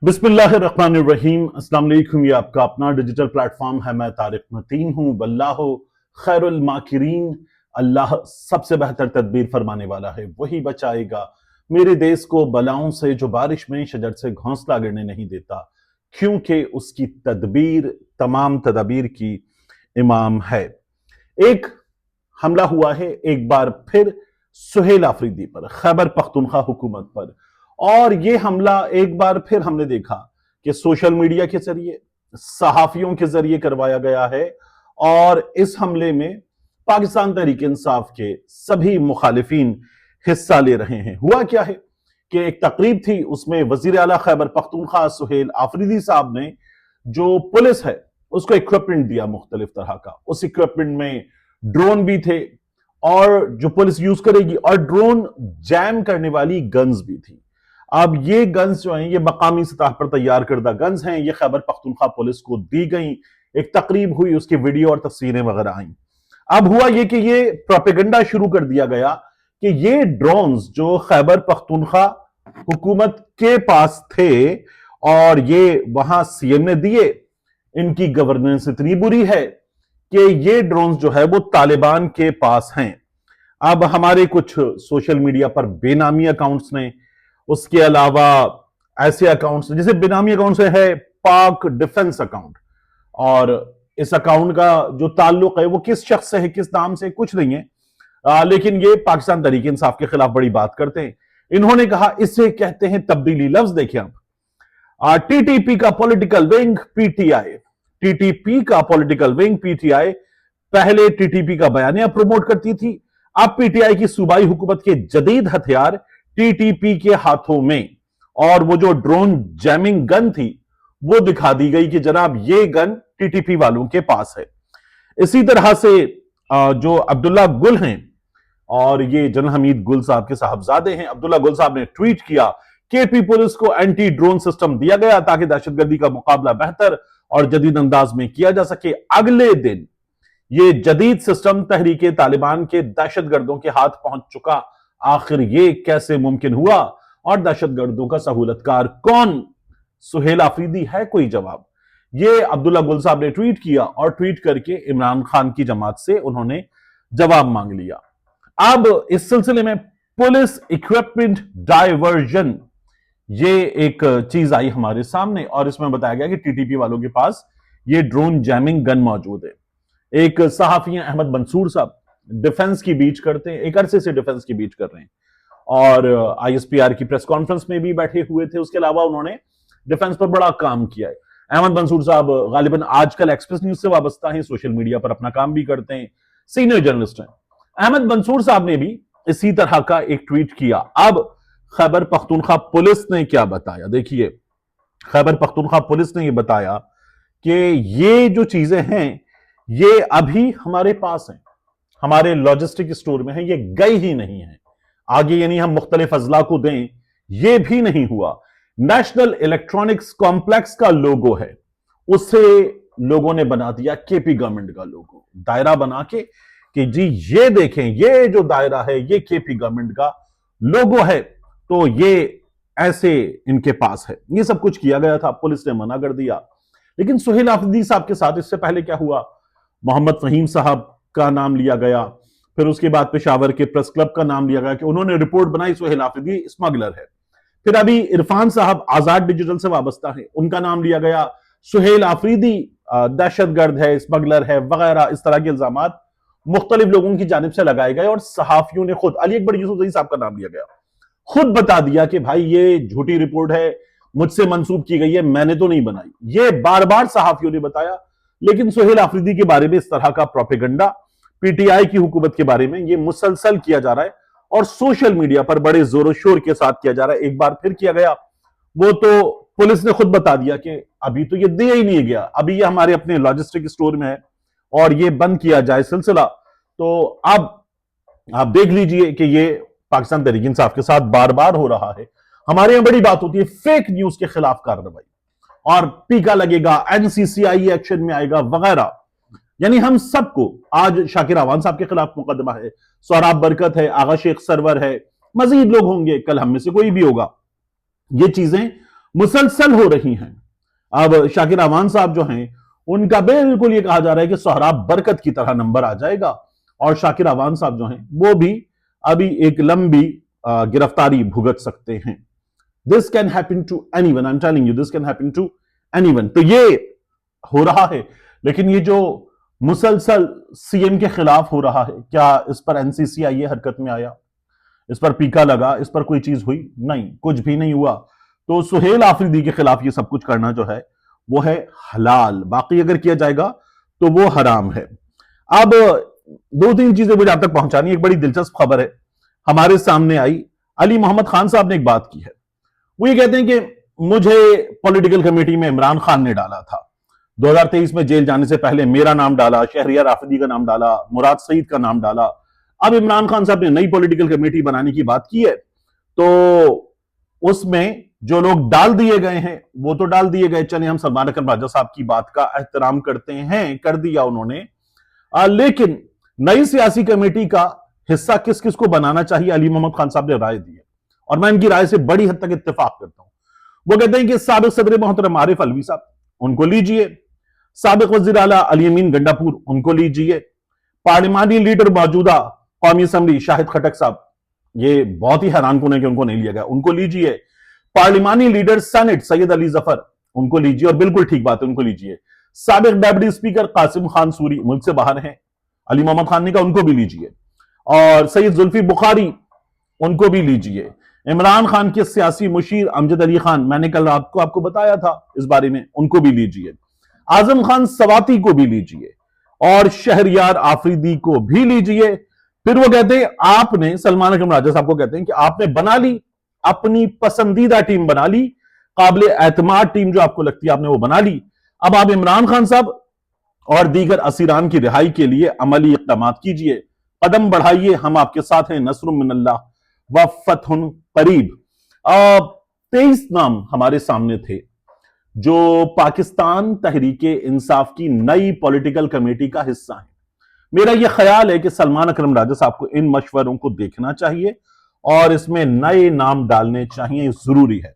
बिस्मिल्लाहिर्रहमानिर्रहीम। अस्सलाम वालेकुम। ये आपका अपना डिजिटल प्लेटफॉर्म है। मैं तारिक मतीन हूँ। वल्लाहु खैरुल माकिरीन। अल्लाह सबसे बेहतर तदबीर फरमाने वाला है, वही बचाएगा मेरे देश को बलाओं से जो बारिश में शजर से घोंसला गिरने नहीं देता, क्योंकि उसकी तदबीर तमाम तदबीर की इमाम है। एक हमला हुआ है एक बार फिर सुहेल आफरीदी पर, खैबर पख्तूनख्वा हुकूमत पर। और यह हमला एक बार फिर हमने देखा कि सोशल मीडिया के जरिए, सहाफियों के जरिए करवाया गया है। और इस हमले में पाकिस्तान तहरीक इंसाफ के सभी मुखालिफिन हिस्सा ले रहे हैं। हुआ क्या है कि एक तकरीब थी, उसमें वजीर आला खैबर पख्तूनख्वा सुहेल आफरीदी साहब ने जो पुलिस है उसको इक्विपमेंट दिया मुख्तलिफ तरह का। उस इक्विपमेंट में ड्रोन भी थे और जो पुलिस यूज करेगी, और ड्रोन जैम करने वाली गन्स भी थी। अब ये गन्स जो हैं ये मकामी सतह पर तैयार करदा गन्स हैं। ये खैबर पख्तूनख्वा पुलिस को दी गई। एक तकरीब हुई, उसकी वीडियो और तस्वीरें वगैरह आई। अब हुआ ये कि ये प्रोपेगेंडा शुरू कर दिया गया कि ये ड्रोन्स जो खैबर पख्तूनख्वा हुकूमत के पास थे और ये वहां सीएम ने दिए, इनकी गवर्नेंस इतनी बुरी है कि ये ड्रोन्स जो है वो तालिबान के पास हैं। अब हमारे कुछ सोशल मीडिया पर बेनामी अकाउंट्स ने, उसके अलावा ऐसे अकाउंट्स जैसे बेनामी अकाउंट से है पाक डिफेंस अकाउंट, और इस अकाउंट का जो ताल्लुक है वो किस शख्स से है, किस नाम से, कुछ नहीं है। लेकिन ये पाकिस्तान तहरीक इंसाफ के खिलाफ बड़ी बात करते हैं। इन्होंने कहा इसे कहते हैं तब्दीली। लफ्ज देखिए आप, टीटीपी का पॉलिटिकल विंग पीटीआई, टीटीपी का पॉलिटिकल विंग पीटीआई पहले टीटीपी का बयानिया प्रमोट करती थी। अब पीटीआई की सूबाई हुकूमत के जदीद हथियार टीटीपी के हाथों में, और वो जो ड्रोन जैमिंग गन थी वो दिखा दी गई कि जनाब ये गन टीटीपी वालों के पास है। इसी तरह से जो अब्दुल्ला गुल हैं, और ये जनरल हमीद गुल साहब के साहबजादे हैं, अब्दुल्ला गुल साहब ने ट्वीट किया केपी पुलिस को एंटी ड्रोन सिस्टम दिया गया ताकि दहशतगर्दी का मुकाबला बेहतर और जदीद अंदाज में किया जा सके। अगले दिन ये जदीद सिस्टम तहरीके तालिबान के दहशतगर्दों के हाथ पहुंच चुका। आखिर ये कैसे मुमकिन हुआ, और दहशतगर्दों का सहूलतकार कौन? सुहेल आफरीदी है कोई जवाब? ये अब्दुल्ला गुल साहब ने ट्वीट किया, और ट्वीट करके इमरान खान की जमात से उन्होंने जवाब मांग लिया। अब इस सिलसिले में पुलिस इक्विपमेंट डायवर्जन, ये एक चीज आई हमारे सामने, और इसमें बताया गया कि टीटीपी वालों के पास ये ड्रोन जैमिंग गन मौजूद है। एक सहाफी अहमद मंसूर साहब डिफेंस की बीच करते हैं, एक अरसे से डिफेंस की बीच कर रहे हैं, और आईएसपीआर की प्रेस कॉन्फ्रेंस में भी बैठे हुए थे। उसके अलावा उन्होंने डिफेंस पर बड़ा काम किया है। अहमद मंसूर साहब गालिबन आजकल एक्सप्रेस न्यूज से वाबस्ता हैं, सोशल मीडिया पर अपना काम भी करते हैं, सीनियर जर्नलिस्ट हैं। अहमद मंसूर साहब ने भी इसी तरह का एक ट्वीट किया। अब खैबर पख्तूनख्वा पुलिस ने क्या बताया, देखिए। खैबर पख्तूनख्वा पुलिस ने यह बताया कि ये जो चीजें हैं ये अभी हमारे पास हैं, हमारे लॉजिस्टिक स्टोर में है, ये गई ही नहीं है आगे, यानी हम मुख्तलिफ अजला को दें, ये भी नहीं हुआ। नेशनल इलेक्ट्रॉनिक्स कॉम्प्लेक्स का लोगो है, उसे लोगों ने बना दिया केपी गवर्नमेंट का लोगो, दायरा बना के कि जी ये देखें, ये जो दायरा है ये केपी गवर्नमेंट का लोगो है, तो ये ऐसे इनके पास है। ये सब कुछ किया गया था, पुलिस ने मना कर दिया। लेकिन सुहेल आफरीदी साहब के साथ इससे पहले क्या हुआ? मोहम्मद फहीम साहब का नाम लिया गया, फिर उसके बाद पेशावर के प्रेस क्लब का नाम लिया गया कि उन्होंने रिपोर्ट बनाई सुहेल आफरीदी स्मगलर है। फिर अभी इरफान साहब आजाद डिजिटल से वाबस्ता है, उनका नाम लिया गया, सुहेल आफरीदी दहशतगर्द है, स्मगलर है वगैरह। इस तरह के इल्जाम मुख्तलिफ लोगों की जानिब से लगाए गए, और सहाफियों ने खुद, अली अकबर यूसुफजई साहब का नाम लिया गया, खुद बता दिया कि भाई ये झूठी रिपोर्ट है, मुझसे मंसूब की गई है, मैंने तो नहीं बनाई। ये बार बार सहाफियों ने बताया। लेकिन सुहेल आफरीदी के बारे में इस तरह का प्रोपेगेंडा पीटीआई की हुकूमत के बारे में ये मुसलसल किया जा रहा है, और सोशल मीडिया पर बड़े जोरों शोर के साथ किया जा रहा है। एक बार फिर किया गया, वो तो पुलिस ने खुद बता दिया कि अभी तो ये दिया ही नहीं गया, अभी ये हमारे अपने लॉजिस्टिक स्टोर में है और ये बंद किया जाए सिलसिला। तो अब आप देख लीजिए कि ये पाकिस्तान तहरीक इंसाफ के साथ बार बार हो रहा है। हमारे यहां बड़ी बात होती है फेक न्यूज के खिलाफ कार्रवाई, और टीका लगेगा, एनसीसीआई एक्शन में आएगा वगैरह। यानी हम सबको, आज शाकिर अवान साहब के खिलाफ मुकदमा है, सौराब बरकत है, आगा शेख सरवर है, मजीद लोग होंगे, कल हम में से कोई भी होगा। ये चीजें मुसलसल हो रही हैं। अब शाकिर अवान साहब जो हैं, उनका बिल्कुल ये कहा जा रहा है कि सोहराब बरकत की तरह नंबर आ जाएगा, और शाकिर अवान साहब जो हैं वो भी अभी एक लंबी गिरफ्तारी भुगत सकते हैं। This can happen to anyone, I am telling you, this can happen to anyone. तो ये हो रहा है, लेकिन ये जो मुसलसल सीएम के खिलाफ हो रहा है, क्या इस पर एनसीसीआई हरकत में आया, इस पर पीका लगा, इस पर कोई चीज हुई? नहीं, कुछ भी नहीं हुआ। तो सुहेल आफरीदी के खिलाफ ये सब कुछ करना जो है वो है हलाल, बाकी अगर किया जाएगा तो वो हराम है। अब दो तीन चीजें मुझे आप तक पहुंचानी। एक बड़ी दिलचस्प खबर है हमारे सामने आई। अली मोहम्मद खान साहब ने एक बात की है, वो ये कहते हैं कि मुझे पॉलिटिकल कमेटी में इमरान खान ने डाला था, 2023 में जेल जाने से पहले मेरा नाम डाला, शहरियार आफरीदी का नाम डाला, मुराद सईद का नाम डाला। अब इमरान खान साहब ने नई पॉलिटिकल कमेटी बनाने की बात की है, तो उसमें जो लोग डाल दिए गए हैं वो तो डाल दिए गए, चले हम सलमान अकरम राजा साहब की बात का एहतराम करते हैं, कर दिया उन्होंने। लेकिन नई सियासी कमेटी का हिस्सा किस किस को बनाना चाहिए, अली मोहम्मद खान साहब ने राय दी है, और मैं इनकी राय से बड़ी हद तक इत्तेफाक करता हूं। वो कहते हैं कि साबिक सदर मोहतरम आरिफ अलवी साहब, उनको लीजिए। साबिक वजीर आला अली अमीन गंडापुर, उनको लीजिए। पार्लिमानी लीडर मौजूदा कौमी असम्बली शाहिद खटक साहब, ये बहुत ही हैरान कुन है कि उनको नहीं लिया गया, उनको लीजिए। पार्लिमानी लीडर सेनेट सैयद अली जफर, उनको लीजिए, और बिल्कुल ठीक बात है, उनको लीजिए। साबिक डेप्यूटी स्पीकर कासिम खान सूरी मुल्क से बाहर हैं, अली मोहम्मद खान ने कहा उनको भी लीजिए। और सैयद जुल्फी बुखारी, उनको भी लीजिए। इमरान खान के सियासी मुशीर अमजद अली खान, मैंने कल रात को आपको बताया था इस बारे में, उनको भी लीजिए। आजम खान सवाती को भी लीजिए, और शहरियार आफरीदी को भी लीजिए। फिर वो कहते हैं आपने, सलमान अकरम राजा साहब को कहते हैं कि आपने बना ली अपनी पसंदीदा टीम, बना ली काबिल एतमाद टीम जो आपको लगती है, आपने वो बना ली। अब आप इमरान खान साहब और दीगर असीरान की रिहाई के लिए अमली इक़दाम कीजिए, कदम बढ़ाइए, हम आपके साथ हैं, नस्रुम मिनल्लाह व फतहुन करीब। 23 नाम हमारे सामने थे जो पाकिस्तान तहरीके इंसाफ की नई पॉलिटिकल कमेटी का हिस्सा है। मेरा यह ख्याल है कि सलमान अकरम राजा साहब को इन मशवरों को देखना चाहिए और इसमें नए नाम डालने चाहिए, जरूरी है।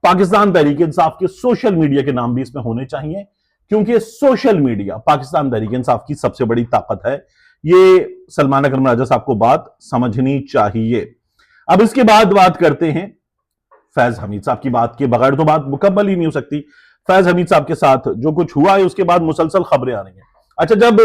पाकिस्तान तहरीक इंसाफ के सोशल मीडिया के नाम भी इसमें होने चाहिए, क्योंकि सोशल मीडिया पाकिस्तान तहरीक इंसाफ की सबसे बड़ी ताकत है। ये सलमान अकरम राजा साहब को बात समझनी चाहिए। अब इसके बाद बात करते हैं फैज हमीद साहब की। बात के बगैर तो बात मुकम्मल ही नहीं हो सकती। फैज हमीद साहब के साथ जो कुछ हुआ है उसके बाद मुसलसल खबरें आ रही हैं। अच्छा, जब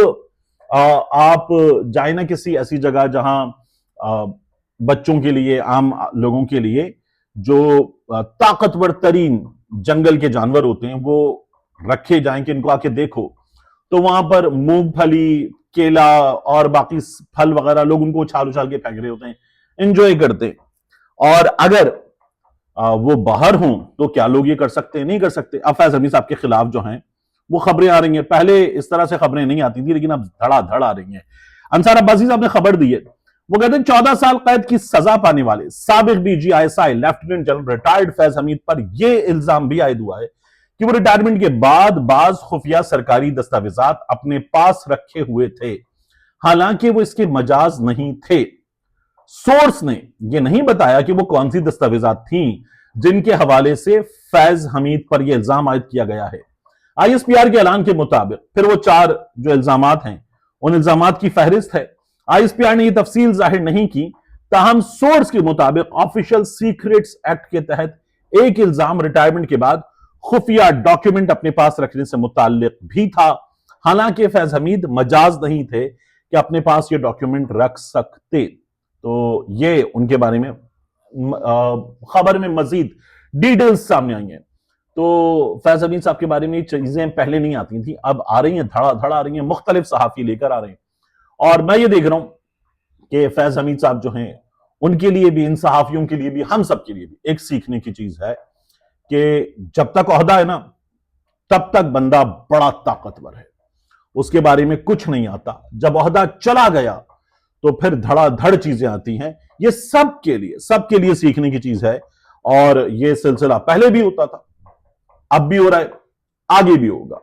आप जाए ना किसी ऐसी जगह जहां बच्चों के लिए, आम लोगों के लिए जो ताकतवर तरीन जंगल के जानवर होते हैं वो रखे जाएं कि इनको आके देखो, तो वहां पर मूंगफली, केला और बाकी फल वगैरह लोग उनको उछाल उछाल के फेंक रहे होते हैं, एंजॉय करते हैं। और अगर वो बाहर हों तो क्या लोग ये कर सकते हैं? नहीं कर सकते। अब फैज हमीद साहब के खिलाफ जो हैं वो खबरें आ रही हैं, पहले इस तरह से खबरें नहीं आती थी, लेकिन अब धड़ाधड़ आ रही हैं। अंसार अब्बासी साहब ने खबर दी है, वो कहते हैं 14 साल कैद की सजा पाने वाले साबिक DG ISI lieutenant general retired Faiz Hamid पर यह इल्जाम भी आयद हुआ है कि वो रिटायरमेंट के बाद बाज खुफिया सरकारी दस्तावेजात अपने पास रखे हुए थे, हालांकि वो इसके मजाज नहीं थे। सोर्स ने यह नहीं बताया कि वो कौन सी दस्तावेजात थी जिनके हवाले से फैज हमीद पर यह इल्जाम आयद किया गया है। आईएसपीआर के ऐलान के मुताबिक फिर वो 4 जो इल्जामात हैं उन इल्जामात की फहरिस्त है। आईएसपीआर ने यह तफसील जाहिर नहीं की, ताहम सोर्स के मुताबिक ऑफिशियल सीक्रेट्स एक्ट के तहत एक इल्जाम रिटायरमेंट के बाद खुफिया डॉक्यूमेंट अपने पास रखने से मुताल्लिक भी था, हालांकि फैज हमीद मजाज नहीं थे कि अपने पास ये डॉक्यूमेंट रख सकते। तो ये उनके बारे में खबर में मजीद डिटेल्स सामने आई हैं। तो फैज हमीद साहब के बारे में चीजें पहले नहीं आती थी, अब आ रही हैं, धड़ाधड़ आ रही हैं, मुख्तलिफ सहाफी लेकर आ रहे हैं। और मैं ये देख रहा हूं कि फैज हमीद साहब जो हैं उनके लिए भी, इन सहाफियों के लिए भी, हम सब के लिए भी एक सीखने की चीज है कि जब तक ओहदा है ना तब तक बंदा बड़ा ताकतवर है, उसके बारे में कुछ नहीं आता। जब ओहदा चला गया तो फिर धड़ाधड़ चीजें आती हैं। ये सबके लिए सीखने की चीज है। और ये सिलसिला पहले भी होता था, अब भी हो रहा है, आगे भी होगा।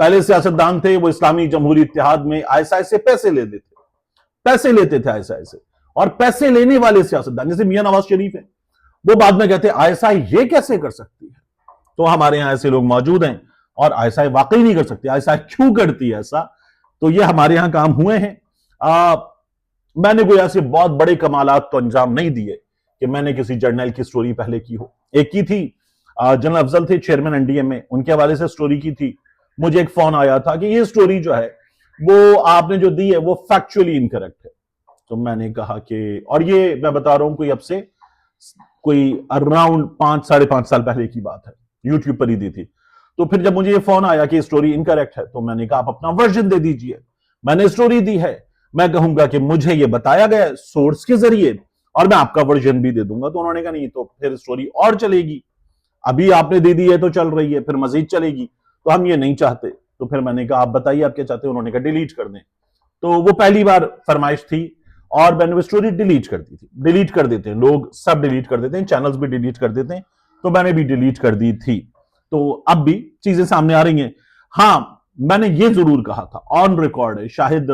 पहले सियासतदान थे वो इस्लामी जमहूरी इत्तेहाद में आईएसआई से पैसे लेते थे आईएसआई से, और पैसे लेने वाले सियासतदान जैसे मियां नवाज शरीफ है, वो बाद में कहते हैं आईएसआई ये कैसे कर सकती है, तो हमारे यहां ऐसे लोग मौजूद हैं और आईएसआई वाकई नहीं कर सकती। आईएसआई क्यों करती है ऐसा? तो ये हमारे यहां काम हुए हैं। मैंने कोई ऐसे बहुत बड़े कमालात तो अंजाम नहीं दिए कि मैंने किसी जर्नल की स्टोरी पहले की हो। एक की थी, जनरल अफजल थे चेयरमैन एनडीएम में, उनके हवाले से स्टोरी की थी। मुझे एक फोन आया था कि ये स्टोरी जो है वो आपने जो दी है वो फैक्चुअली इनकरेक्ट है। तो मैंने कहा कि, और ये मैं बता रहा हूं कोई अब से कोई अराउंड 5-5.5 साल पहले की बात है, यूट्यूब पर ही दी थी। तो फिर जब मुझे ये फोन आया कि स्टोरी इनकरेक्ट है, तो मैंने कहा आप अपना वर्जन दे दीजिए। मैंने स्टोरी दी है, मैं कहूंगा कि मुझे ये बताया गया सोर्स के जरिए और मैं आपका वर्जन भी दे दूंगा। तो उन्होंने कहा नहीं, तो फिर स्टोरी और चलेगी, अभी आपने दे दी है तो चल रही है, फिर मजीद चलेगी, तो हम ये नहीं चाहते। तो फिर मैंने कहा आप बताइए आप क्या चाहते हैं। उन्होंने कहा डिलीट कर दें। तो वो पहली बार फरमाइश थी और मैंने वो स्टोरी डिलीट कर दी थी। डिलीट कर देते हैं लोग, सब डिलीट कर देते हैं, चैनल्स भी डिलीट कर देते हैं, तो मैंने भी डिलीट कर दी थी। तो अब भी चीजें सामने आ रही हैं। हाँ, मैंने ये जरूर कहा था, ऑन रिकॉर्ड है, शाहिद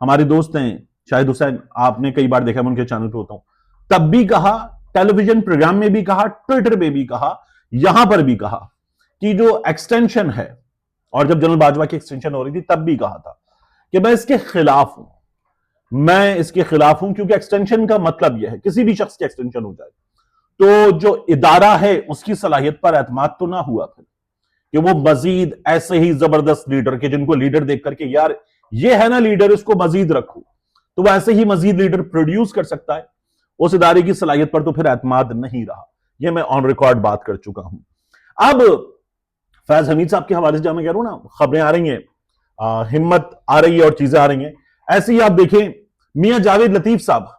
हमारे दोस्त हैं शाहिद हुसैन, आपने कई बार देखा, मैं उनके चैनल पे होता हूं, तब भी कहा, टेलीविजन प्रोग्राम में भी कहा, ट्विटर पे भी कहा, यहां पर भी कहा कि जो एक्सटेंशन है, और जब जनरल बाजवा की एक्सटेंशन हो रही थी तब भी कहा था कि मैं इसके खिलाफ हूं। मैं इसके खिलाफ हूं क्योंकि एक्सटेंशन का मतलब यह है किसी भी शख्स की एक्सटेंशन हो जाए तो जो इदारा है उसकी सलाहियत पर एतमाद तो ना हुआ फिर कि वो मजीद ऐसे ही जबरदस्त लीडर के, जिनको लीडर देख करके यार ये है ना लीडर, इसको मजीद रखो, तो वो ऐसे ही मजीद लीडर प्रोड्यूस कर सकता है, उस इदारे की सलाहियत पर तो फिर एतमाद नहीं रहा। ये मैं ऑन रिकॉर्ड बात कर चुका हूं। अब फैज हमीद साहब के हवाले से जब मैं कह रहा हूं ना, खबरें आ रही हैं, हिम्मत आ रही है और चीजें आ रही हैं, ऐसे ही आप देखें मियां जावेद लतीफ साहब,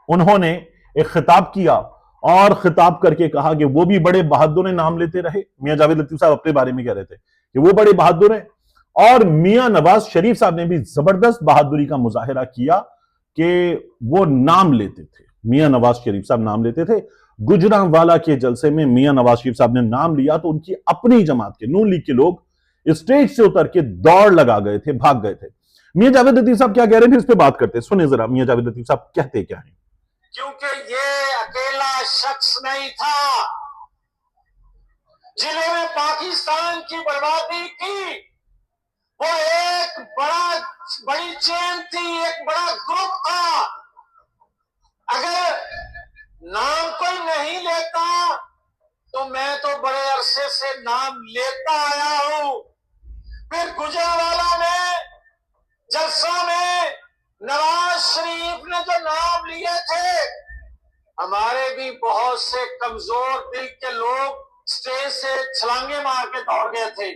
उन्होंने एक खिताब किया और खिताब करके कहा कि वो भी बड़े बहादुर हैं, नाम लेते रहे। मियां जावेद लतीफ साहब अपने बारे में कह रहे थे कि वो बड़े बहादुर हैं, और मियां नवाज शरीफ साहब ने भी जबरदस्त बहादुरी का मुजाहिरा किया कि वो नाम लेते थे। मियां नवाज शरीफ साहब नाम लेते थे। गुजरांवाला के जलसे में मियां नवाज शरीफ साहब ने नाम लिया तो उनकी अपनी जमात के, नून लीग के लोग स्टेज से उतर के दौड़ लगा गए थे, भाग गए थे। मियां जावेद लतीफ साहब क्या कह रहे हैं, इस पे बात करते हैं, सुने जरा मियां जावेद लतीफ साहब कहते क्या हैं। क्योंकि ये अकेला शख्स नहीं था जिन्होंने पाकिस्तान की बर्बादी की, वो एक बड़ी चेन थी, एक बड़ा ग्रुप था। अगर नाम कोई नहीं लेता तो मैं तो बड़े अरसे से नाम लेता आया हूं। फिर गुजरांवाला में जलसा में नवाज शरीफ ने जो नाम लिए थे, हमारे भी बहुत से कमजोर दिल के लोग स्टेज से छलांगे मार के दौड़ गए थे।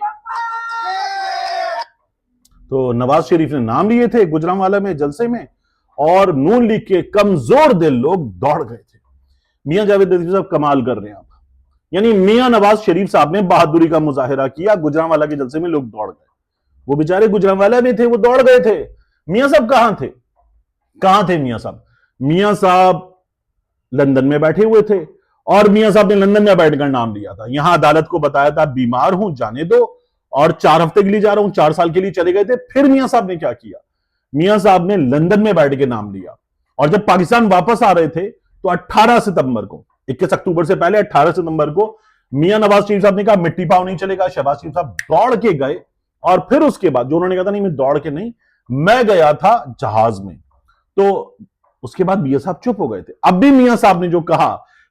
तो नवाज शरीफ ने नाम लिए थे गुजरांवाला में जलसे में, और नून लीग के कमजोर दिल लोग दौड़ गए थे। मियां जावेद लतीफ साहब कमाल कर रहे हैं आप, यानी मियां नवाज शरीफ साहब ने बहादुरी का मुजाहिरा किया, गुजरांवाला के जलसे में लोग दौड़ गए। वो बेचारे गुजरांवाला में थे, वो दौड़ गए थे। मियां साहब कहां थे? कहां थे मियां साहब? मियां साहब लंदन में बैठे हुए थे, और मियां साहब ने लंदन में बैठकर नाम लिया था, यहां अदालत को बताया था बीमार हूं, जाने दो, और 4 हफ्ते के लिए जा रहा हूं, 4 साल के लिए चले गए थे। फिर मियां साहब ने क्या किया? मियां साहब ने लंदन में बैठ के नाम लिया, और जब पाकिस्तान वापस आ रहे थे तो 18 सितंबर को, 21 अक्टूबर से पहले 18 सितंबर को मियां नवाज शरीफ साहब ने कहा मिट्टी पाव नहीं चलेगा। शहबाज शरीफ साहब दौड़ के गए, और फिर उसके बाद जो उन्होंने कहा था नहीं मैं दौड़ के नहीं, मैं गया था जहाज में, तो उसके बाद मियां साहब चुप हो गए थे। अब भी मियां साहब ने जो कहा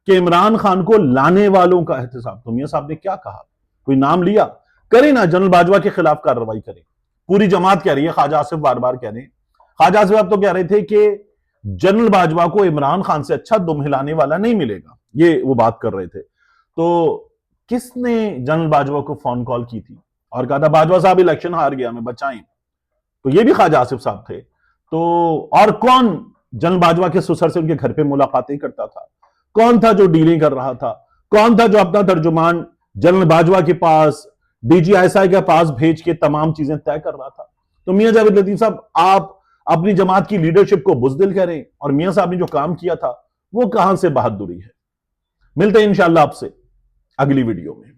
कि इमरान खान को लाने वालों का एहतसाब, तो मियां साहब ने क्या कहा? कोई नाम लिया? करे ना, जनरल बाजवा के खिलाफ कार्रवाई करें। पूरी जमात कह रही है, ख्वाजा आसिफ बार बार कह रहे हैं, ख्वाजा आसिफ साहब तो कह रहे थे कि जनरल बाजवा को इमरान खान से अच्छा दुम हिलाने वाला नहीं मिलेगा, ये वो बात कर रहे थे। तो किसने जनरल बाजवा को फोन कॉल की थी और कहा था बाजवा साहब इलेक्शन हार गया, हमें बचाएं? तो ये भी ख्वाजा आसिफ साहब थे। तो और कौन जनरल बाजवा के ससुर से उनके घर पे मुलाकातें करता था? कौन था जो डीलिंग कर रहा था? कौन था जो अपना तर्जुमान जनरल बाजवा के पास, डीजीआईएसआई के पास भेज के तमाम चीजें तय कर रहा था? तो मियां जावेद लतीफ साहब, आप अपनी जमात की लीडरशिप को बुज़दिल करें, और मियां साहब ने जो काम किया था वो कहां से बहादुरी है। मिलते हैं इंशाअल्लाह आपसे अगली वीडियो में।